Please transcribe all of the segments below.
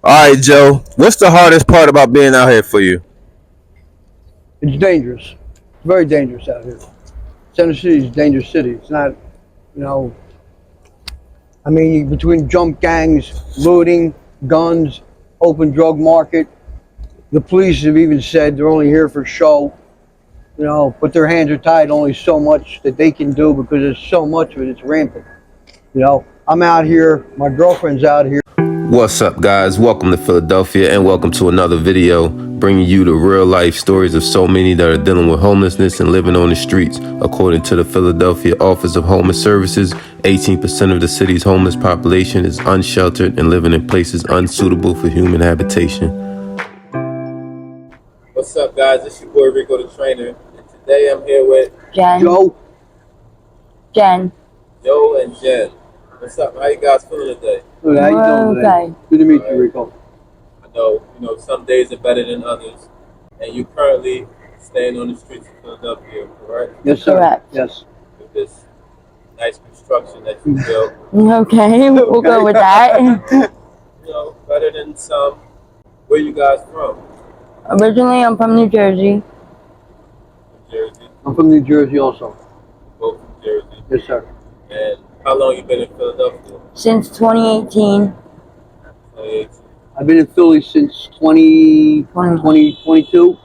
All right, Joe. What's the hardest part about being out here for you? It's dangerous. It's very dangerous out here. Center City is a dangerous city. It's not, you know, I mean, between jump gangs, looting, guns, open drug market. The police have even said they're only here for show, but their hands are tied only so much that they can do because there's so much of it. It's rampant. I'm out here. My girlfriend's out here. What's up, guys? Welcome to Philadelphia and welcome to another video bringing you the real life stories of so many that are dealing with homelessness and living on the streets. According to the Philadelphia Office of Homeless Services, 18% of the city's homeless population is unsheltered and living in places unsuitable for human habitation. What's up, guys? It's your boy Rico the Trainer, and today I'm here with Joe. Jen. Joe and Jen. What's up? How you guys feeling today? Good, how you doing today? Good to meet you, Rico. I know, some days are better than others, and you're currently staying on the streets of Philadelphia, correct? Yes, sir. Correct. Yes. With this nice construction that you built. Okay, we'll go with that. Better than some. Where you guys from? Originally, I'm from New Jersey. New Jersey. I'm from New Jersey also. Both from Jersey. Yes, sir. And how long you been in Philadelphia? Since 2018. 2018. I've been in Philly since 2022.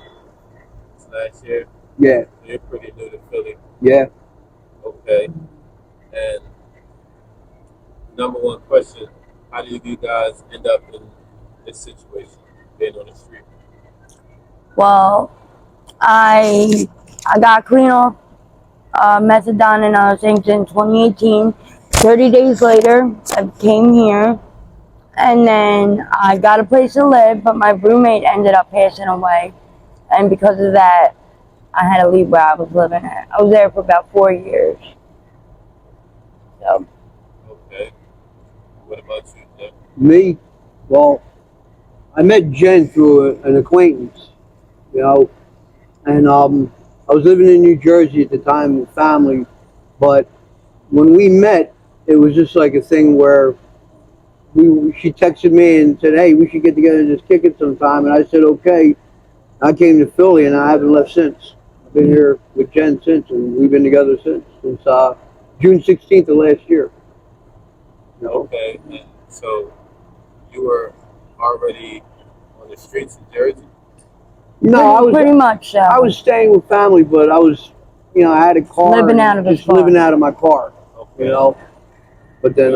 Last year? Yeah. You're pretty new to Philly. Yeah. Okay. And number one question, how do you guys end up in this situation, being on the street? Well, I got clean off methadone and other things in 2018. 30 days later, I came here, and then I got a place to live, but my roommate ended up passing away, and because of that, I had to leave where I was living at. I was there for about 4 years. So. Okay. What about you, Jeff? Me? Well, I met Jen through an acquaintance, and I was living in New Jersey at the time with family, but when we met, it was just like a thing where she texted me and said, "Hey, we should get together and just kick it sometime," and I said, "Okay." I came to Philly and I haven't left since. I've been here with Jen since, and we've been together since June 16th of last year. Okay, and so you were already on the streets in Jersey? No, I was pretty much. I was staying with family, but I was, I had a car. Living out of his car. Living out of my car. Okay. But then,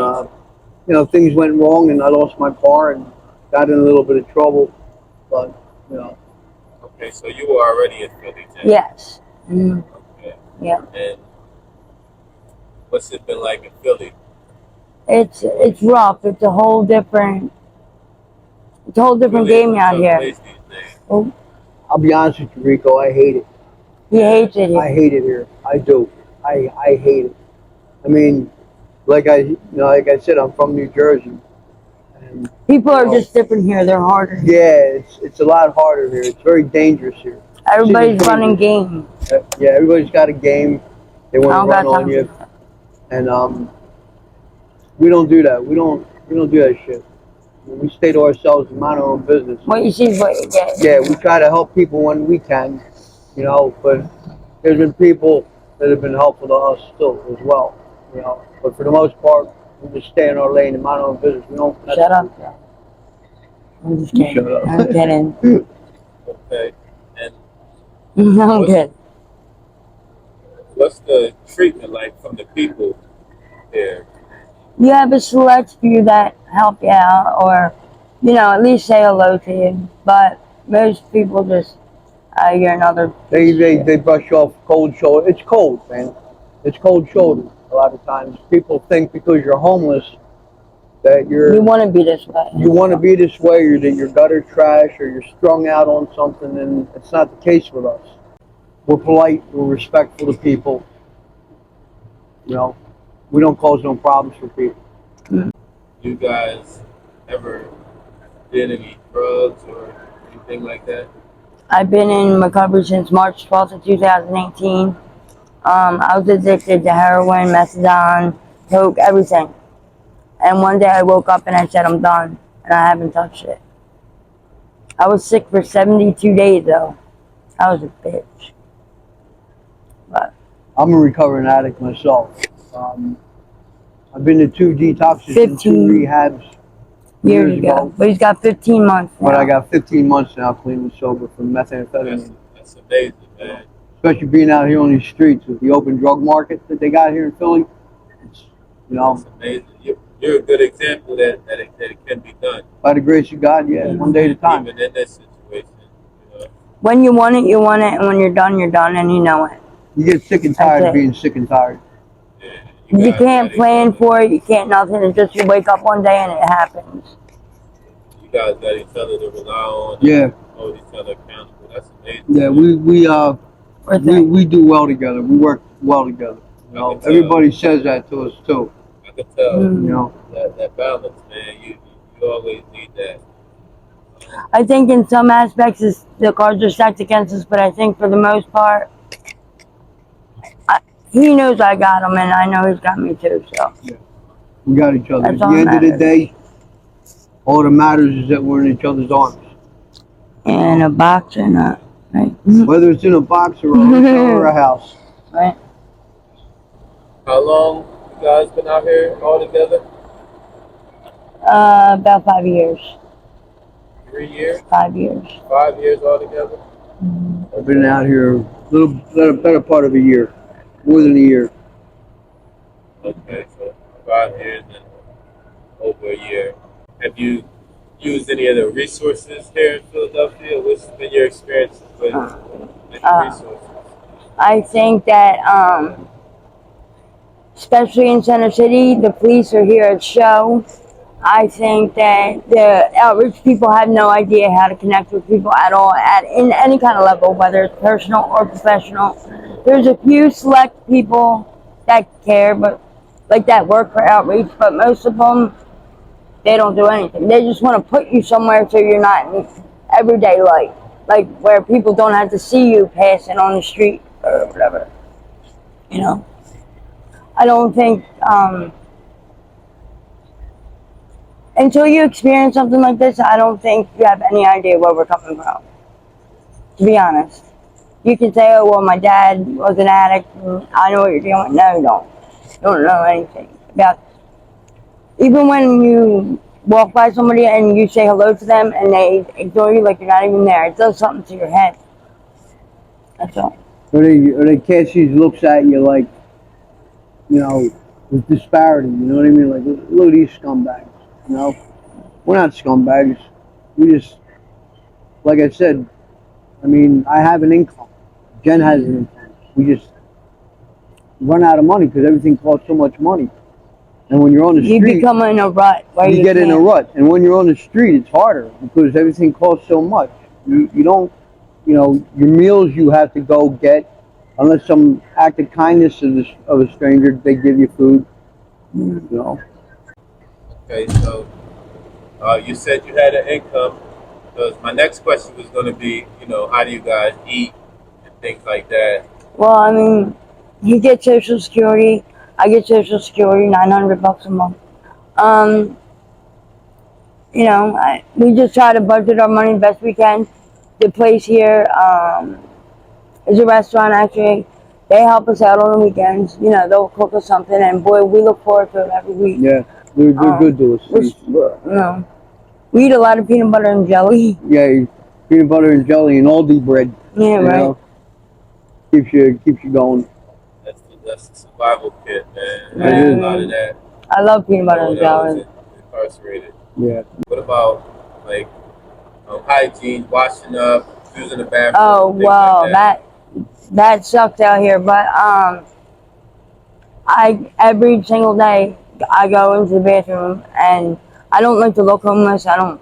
things went wrong and I lost my car and got in a little bit of trouble. But, Okay, so you were already in Philly, Jen? Yes. Okay. Yeah. And what's it been like in Philly? It's rough. It's a whole different game out here. Oh. I'll be honest with you, Rico. I hate it. He hates it here. I hate it here. I do. I hate it. I mean, like I said, I'm from New Jersey. And, people are just different here. They're harder. Yeah, it's a lot harder here. It's very dangerous here. Everybody's running game. Yeah, everybody's got a game. They want to run on you. And we don't do that. We don't do that shit. We stay to ourselves and mind our own business. What you see is what you get. Yeah, we try to help people when we can, but there's been people that have been helpful to us still as well, But for the most part, we just stay in our lane and mind our own business. We don't. Shut up. I'm just kidding. Shut up. I'm kidding. Okay. And I'm good. What's the treatment like from the people there? You have a select few that help you out, or at least say hello to you. But most people just you're another. They brush you off cold shoulder. It's cold, man. It's cold shoulder. A lot of times, people think because you're homeless that you want to be this way. You want to be this way, or that you're gutter trash, or you're strung out on something, and it's not the case with us. We're polite. We're respectful to people. We don't cause no problems for people. You guys ever did any drugs or anything like that? I've been in recovery since March 12th of 2018. I was addicted to heroin, methadone, coke, everything. And one day I woke up and I said, I'm done. And I haven't touched it. I was sick for 72 days though. I was a bitch. But I'm a recovering addict myself. I've been to 2 detoxes and 2 rehabs years ago. But he's got 15 months now. But I got 15 months now clean and sober from methamphetamine. That's amazing, man. Especially being out here on these streets with the open drug market that they got here in Philly. It's, you know, That's amazing. You're a good example that it can be done. by the grace of God, yeah, one day at a time. Even in this situation, you know. When you want it, you want it, and when you're done, and you know it. You get sick and tired of being sick and tired. Yeah, you can't plan for it, you can't nothing, it's just you wake up one day and it happens. You guys got each other to rely on. Yeah. Hold each other accountable. That's amazing. Yeah, we do well together. We work well together. You know, everybody says that to us too. I can tell. You know, that balance, man. You always need that. I think in some aspects the cards are stacked against us, but I think for the most part, he knows I got him, and I know he's got me too. So yeah, we got each other. At That's the all end that of the day, all that matters is that we're in each other's arms. in a box or not, right? Whether it's in a box or a hotel or a house. Right. How long you guys been out here all together? About 5 years. 3 years? 5 years. 5 years all together? I've been out here a better part of a year. More than a year. Okay, so 5 years and over a year. Have you used any of the resources here in Philadelphia? What's been your experience with the resources? I think that, especially in Center City, the police are here at show. I think that the outreach people have no idea how to connect with people at all, in any kind of level, whether it's personal or professional. There's a few select people that care, but like that work for outreach, but most of them, they don't do anything. They just want to put you somewhere so you're not in everyday life, like where people don't have to see you passing on the street or whatever. You know, I don't think until you experience something like this, I don't think you have any idea where we're coming from. To be honest, you can say, "Oh well, my dad was an addict, and I know what you're dealing with." No, you don't. You don't know anything about. Even when you walk by somebody and you say hello to them and they ignore you like you're not even there, it does something to your head. That's all. Or they Cassie looks at you like, you know, with disparity. You know what I mean? Like, look at these scumbags. You know, we're not scumbags. We just, like I said, I mean, I have an income. Jen has an income. We just run out of money because everything costs so much money. And when you're on the street, you become in a rut. You get in a rut. And when you're on the street, it's harder because everything costs so much. You don't, you know, your meals you have to go get, unless some act of kindness of a stranger, they give you food. You know. Okay, so you said you had an income. Because my next question was going to be, you know, how do you guys eat and things like that? Well, I mean, he gets Social Security. I get Social Security, $900 a month. You know, we just try to budget our money the best we can. The place here is a restaurant, actually. They help us out on the weekends. You know, they'll cook us something, and boy, we look forward to it every week. Yeah, they're good to us. You know, we eat a lot of peanut butter and jelly. Yeah, peanut butter and jelly and Aldi bread. Yeah, right. Know, keeps you going. That's the survival kit, man. Yeah. I did a lot of that. I love peanut butter and jelly. Incarcerated. Yeah. What about like hygiene, washing up, using the bathroom? Oh well, like that sucks out here. But I every single day I go into the bathroom, and I don't like to look homeless. I don't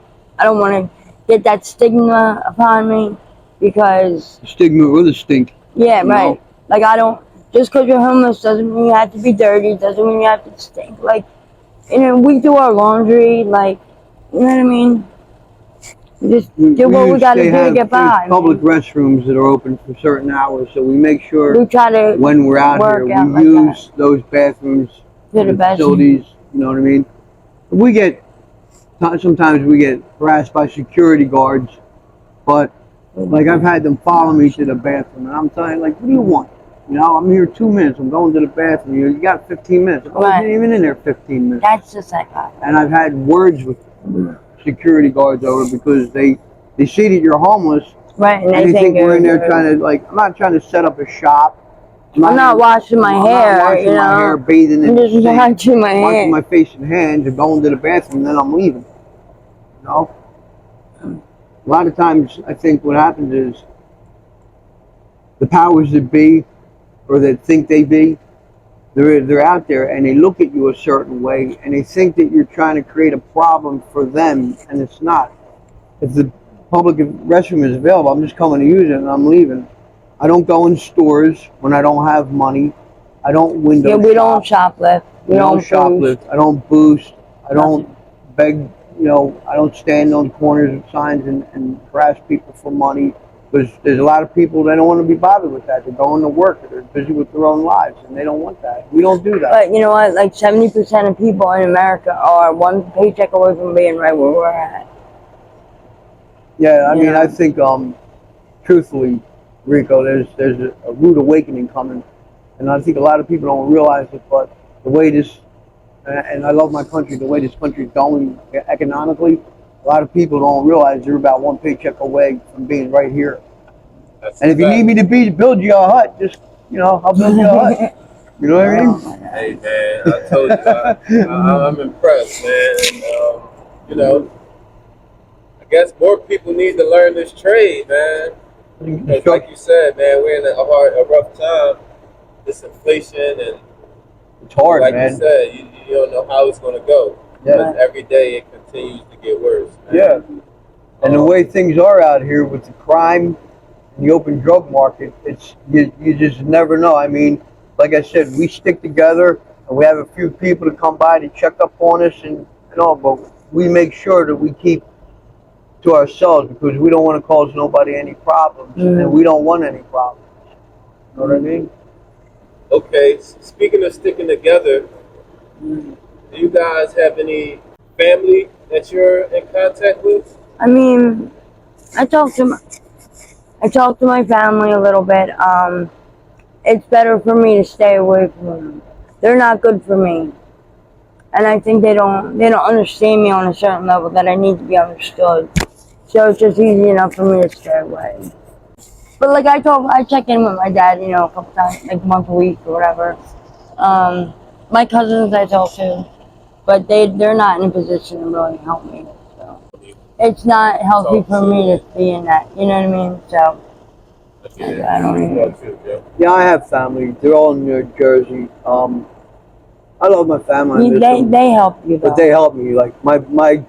want to get that stigma upon me because stigma or the stink. Yeah, right. Know? Like I don't. Just because you're homeless doesn't mean you have to be dirty. Doesn't mean you have to stink. Like, you know, we do our laundry. Like, you know what I mean? We just do what we got to do to get by. Public restrooms that are open for certain hours, so we make sure we try to when we're out here, we use those bathrooms, the facilities. You know what I mean? Sometimes we get harassed by security guards But like I've had them follow me to the bathroom, and I'm telling you, like, what do you want? You know, I'm here 2 minutes. I'm going to the bathroom. You got 15 minutes. I wasn't even in there 15 minutes. That's just like that. And I've had words with security guards over because they see that you're homeless, Right, and they think we're in there trying to, like, I'm not trying to set up a shop. I'm not washing my hair, I'm not washing my hair, bathing in I'm the just sink, washing my hair. washing my face and hands, and going to the bathroom, and then I'm leaving. You know? A lot of times, I think what happens is the powers that be, or that think they be, they're out there and they look at you a certain way and they think that you're trying to create a problem for them, and it's not. If the public restroom is available, I'm just coming to use it and I'm leaving. I don't go in stores when I don't have money. I don't window shop. We don't shoplift. We don't shoplift. I don't boost. I don't beg. You know, I don't stand on corners of signs and harass people for money. Because there's a lot of people that don't want to be bothered with that. They're going to work, or they're busy with their own lives, and they don't want that. We don't do that. But you know what? Like 70% of people in America are one paycheck away from being right where we're at. Yeah, I mean, I think, truthfully, Rico, there's a rude awakening coming, and I think a lot of people don't realize it. But the way this, and I love my country, the way this country is going economically, a lot of people don't realize they're about one paycheck away from being right here. And if you need me to build you a hut, just, you know, I'll build you a hut. You know what I mean? Hey man, I told you, I'm impressed, man. And, you know, I guess more people need to learn this trade, man. Because like you said, man, we're in a rough time. This inflation, and it's hard, like man. you said, you don't know how it's going to go. Yeah. Every day it continues to get worse, man. Yeah. And the way things are out here with the crime and the open drug market, it's you just never know. I mean, like I said, we stick together and we have a few people to come by to check up on us and all, but we make sure that we keep to ourselves because we don't want to cause nobody any problems, and we don't want any problems. You know what I mean? Okay, speaking of sticking together, do you guys have any family that you're in contact with? I mean, I talk to my family a little bit. It's better for me to stay away from them. They're not good for me, and I think they don't understand me on a certain level that I need to be understood. So it's just easy enough for me to stay away. But like I check in with my dad, you know, a couple times, like once a week or whatever. My cousins I talk to, but they're not in a position to really help me. So it's not healthy for me to be in that. You know what I mean? So I don't know. Yeah, I have family. They're all in New Jersey. I love my family. They help you, though. But they help me. Like my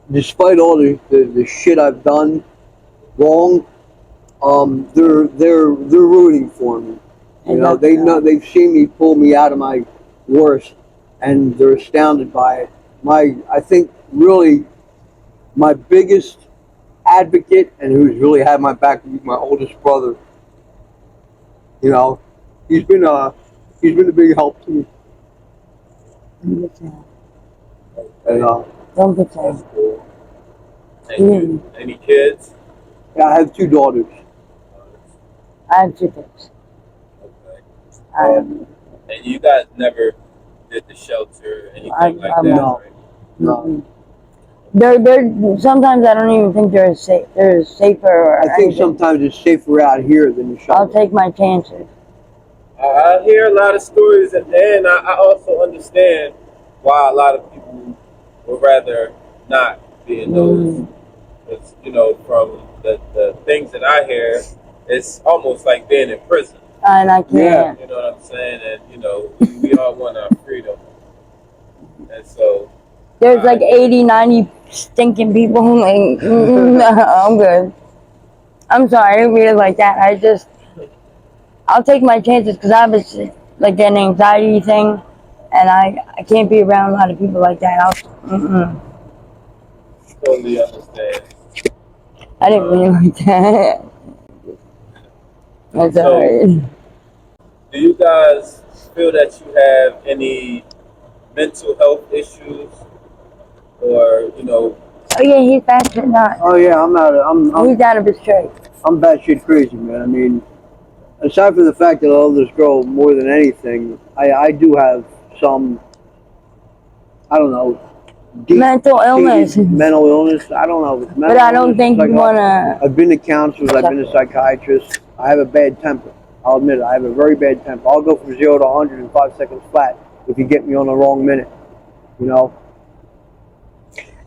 despite all the shit I've done wrong, they're rooting for me. You know, they've seen me pull me out of my worst, and they're astounded by it. I think really my biggest advocate and who's really had my back is my oldest brother. You know, he's been a big help to me. And Don't pretend. Any kids? yeah, I have 2 daughters. I have 2 kids. Okay. And you guys never did the shelter, anything like that, no. right? No. They're sometimes I don't even think they're safe. They're safer. I think sometimes it's safer out here than the shelter. I'll take my chances. I hear a lot of stories, and I also understand why a lot of people would rather not be in those. It's, you know, from the things that I hear, it's almost like being in prison. And I can't. You know what I'm saying? And, you know, we all want our freedom. And so there's like 80, 90 stinking people. Like, I'm good. I'm sorry, I didn't mean it like that. I'll take my chances because I have like an anxiety thing, and I can't be around a lot of people like that. Totally understand. I didn't mean it like that. That's alright. Do you guys feel that you have any mental health issues, or, you know, Oh yeah, he's batshit nuts. Oh yeah, He's out of his shape. I'm batshit crazy, man. I mean, aside from the fact that I love this girl more than anything, I do have some, I don't know, Mental illness. mental illness. I don't know if it's mental But I don't illness, think you wanna. I've been to counselors. I've been to psychiatrists. I have a bad temper. I'll admit it. I have a very bad temper. I'll go from 0 to 100 in 5 seconds flat if you get me on the wrong minute. You know.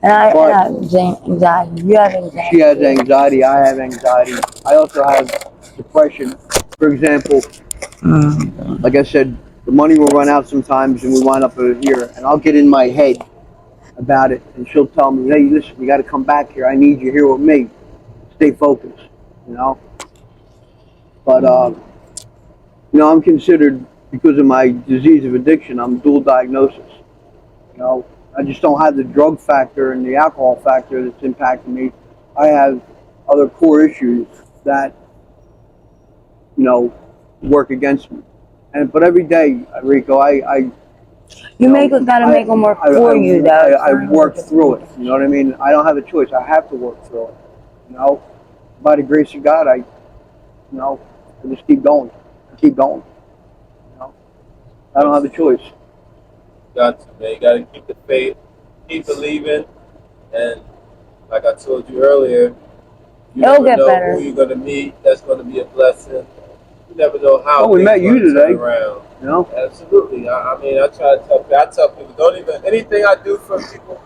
And I have anxiety. You have anxiety. She has anxiety. I have anxiety. I also have depression. For example, like I said, the money will run out sometimes, and we wind up here, and I'll get in my head about it, and she'll tell me, "Hey, listen, you got to come back here. I need you here with me. Stay focused." You know. But you know, I'm considered, because of my disease of addiction, I'm dual diagnosis. You know, I just don't have the drug factor and the alcohol factor that's impacting me. I have other core issues that, you know, work against me. But every day, Rico, gotta make them work for you, though. I work through it. You know what I mean? I don't have a choice. I have to work through it. You know, by the grace of God, I just keep going. I keep going. You know, I don't have a choice. Got to, man. You got to keep the faith, keep believing, and like I told you earlier, you It'll never get know better. who you're gonna meet. That's gonna be a blessing. You never know how. Oh, we met you today. Around. You know? Absolutely. I mean, I try to tell people. I tell people, don't even anything I do for people.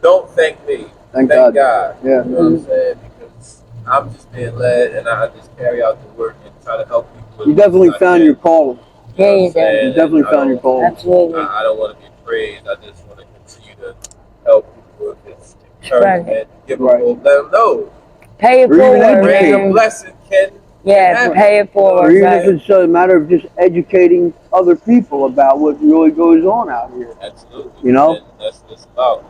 Don't thank me. Thank God. Yeah. You know what I'm saying? Because I'm just being led, and I just carry out the work and try to help people. You definitely found your calling. Yeah, you did. You definitely found your calling. Absolutely. I don't want to be praised. I just want to continue to help people with this encouragement. Give them hope. Let them know. Pay it forward. Bring a blessing, Ken. Yeah, pay it forward. Or even if it's a matter of just educating other people about what really goes on out here. Absolutely. You know? And that's what it's about.